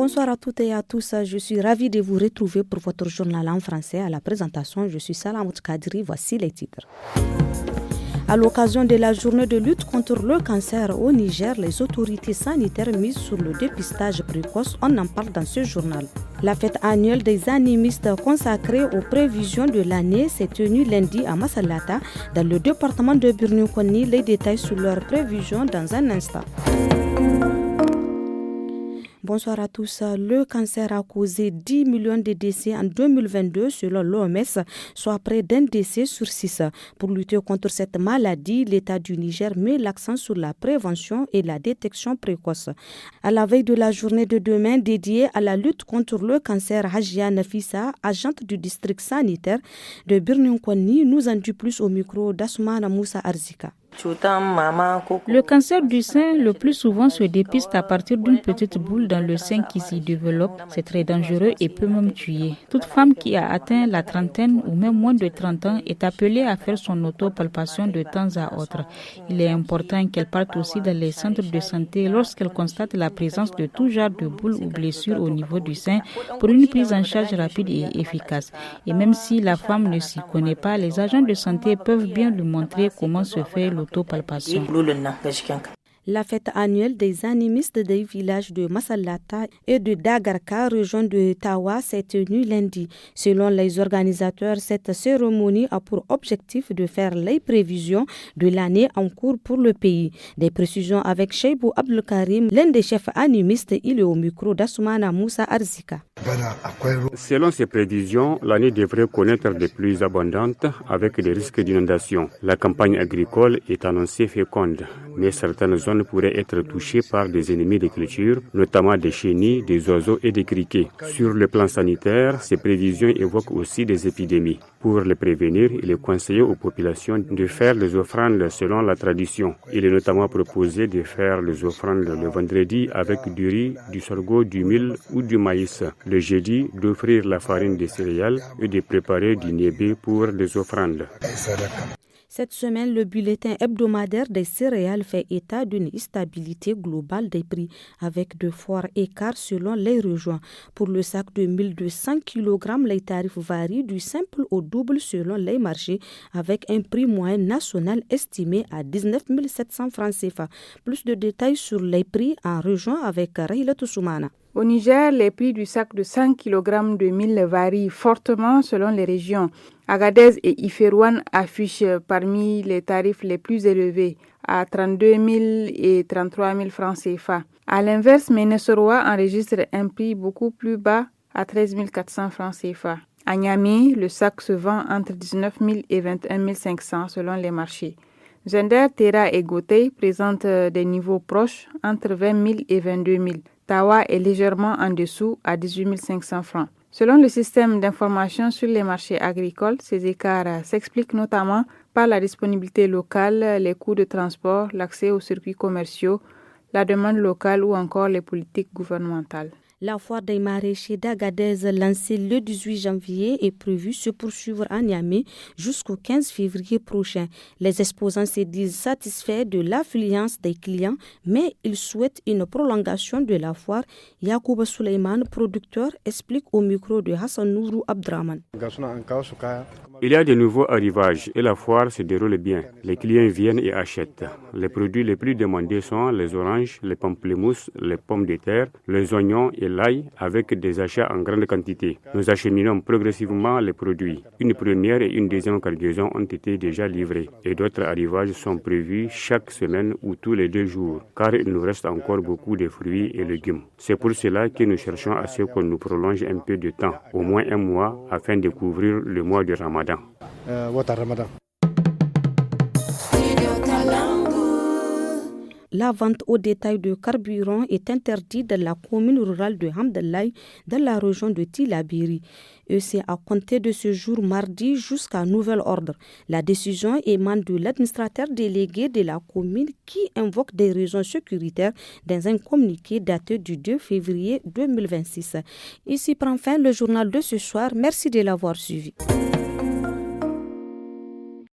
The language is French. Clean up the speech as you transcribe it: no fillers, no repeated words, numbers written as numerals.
Bonsoir à toutes et à tous. Je suis ravie de vous retrouver pour votre journal en français. À la présentation, je suis Salamot Kadri. Voici les titres. À l'occasion de la journée de lutte contre le cancer au Niger, les autorités sanitaires misent sur le dépistage précoce. On en parle dans ce journal. La fête annuelle des animistes consacrée aux prévisions de l'année s'est tenue lundi à Massalata, dans le département de Birni-Konni. Les détails sur leurs prévisions dans un instant. Bonsoir à tous. Le cancer a causé 10 millions de décès en 2022 selon l'OMS, soit près d'un décès sur 6. Pour lutter contre cette maladie, l'État du Niger met l'accent sur la prévention et la détection précoce. À la veille de la journée de demain dédiée à la lutte contre le cancer, Hajia Nafissa, agente du district sanitaire de Birni-Konni, nous en dit plus au micro d'Assoumana Moussa Arzika. Le cancer du sein, le plus souvent, se dépiste à partir d'une petite boule dans le sein qui s'y développe. C'est très dangereux et peut même tuer. Toute femme qui a atteint la trentaine ou même moins de 30 ans est appelée à faire son autopalpation de temps à autre. Il est important qu'elle parte aussi dans les centres de santé lorsqu'elle constate la présence de tout genre de boules ou blessures au niveau du sein pour une prise en charge rapide et efficace. Et même si la femme ne s'y connaît pas, les agents de santé peuvent bien lui montrer comment se fait l'autopalpation. La fête annuelle des animistes des villages de Massalata et de Dagarka, région de Tawa, s'est tenue lundi. Selon les organisateurs, cette cérémonie a pour objectif de faire les prévisions de l'année en cours pour le pays. Des précisions avec Cheibou Abdelkarim, l'un des chefs animistes, il est au micro d'Assoumana Moussa Arzika. Selon ces prévisions, l'année devrait connaître des pluies abondantes avec des risques d'inondation. La campagne agricole est annoncée féconde, mais certaines zones pourraient être touchées par des ennemis des cultures, notamment des chenilles, des oiseaux et des criquets. Sur le plan sanitaire, ces prévisions évoquent aussi des épidémies. Pour les prévenir, il est conseillé aux populations de faire les offrandes selon la tradition. Il est notamment proposé de faire les offrandes le vendredi avec du riz, du sorgho, du mil ou du maïs. Le jeudi, d'offrir la farine de céréales et de préparer du niébé pour les offrandes. Cette semaine, le bulletin hebdomadaire des céréales fait état d'une instabilité globale des prix, avec de forts écarts selon les régions. Pour le sac de 1200 kg, les tarifs varient du simple au double selon les marchés, avec un prix moyen national estimé à 19 700 francs CFA. Plus de détails sur les prix en région avec Rahila Toussoumana. Au Niger, les prix du sac de 100 kg de mil varient fortement selon les régions. Agadez et Iferouane affichent parmi les tarifs les plus élevés à 32 000 et 33 000 francs CFA. À l'inverse, Ménesoroa enregistre un prix beaucoup plus bas à 13 400 francs CFA. À Niamey, le sac se vend entre 19 000 et 21 500 selon les marchés. Zender, Terra et Gotei présentent des niveaux proches entre 20 000 et 22 000. Tawa est légèrement en dessous à 18 500 francs. Selon le système d'information sur les marchés agricoles, ces écarts s'expliquent notamment par la disponibilité locale, les coûts de transport, l'accès aux circuits commerciaux, la demande locale ou encore les politiques gouvernementales. La foire des maraîchers d'Agadez, lancée le 18 janvier, est prévue se poursuivre à Niamey jusqu'au 15 février prochain. Les exposants se disent satisfaits de l'affluence des clients, mais ils souhaitent une prolongation de la foire. Yacouba Suleiman, producteur, explique au micro de Hassan Nourou Abdraman. Il y a de nouveaux arrivages et la foire se déroule bien. Les clients viennent et achètent. Les produits les plus demandés sont les oranges, les pamplemousses, les pommes de terre, les oignons et l'ail avec des achats en grande quantité. Nous acheminons progressivement les produits. Une première et une deuxième cargaison ont été déjà livrées et d'autres arrivages sont prévus chaque semaine ou tous les 2 jours car il nous reste encore beaucoup de fruits et légumes. C'est pour cela que nous cherchons à ce qu'on nous prolonge un peu de temps, au moins 1 mois, afin de couvrir le mois de Ramadan. La vente au détail de carburant est interdite dans la commune rurale de Hamdallaye, dans la région de Tillabéri. Et c'est à compter de ce jour mardi jusqu'à nouvel ordre. La décision émane de l'administrateur délégué de la commune qui invoque des raisons sécuritaires dans un communiqué daté du 2 février 2026. Ici prend fin le journal de ce soir. Merci de l'avoir suivi.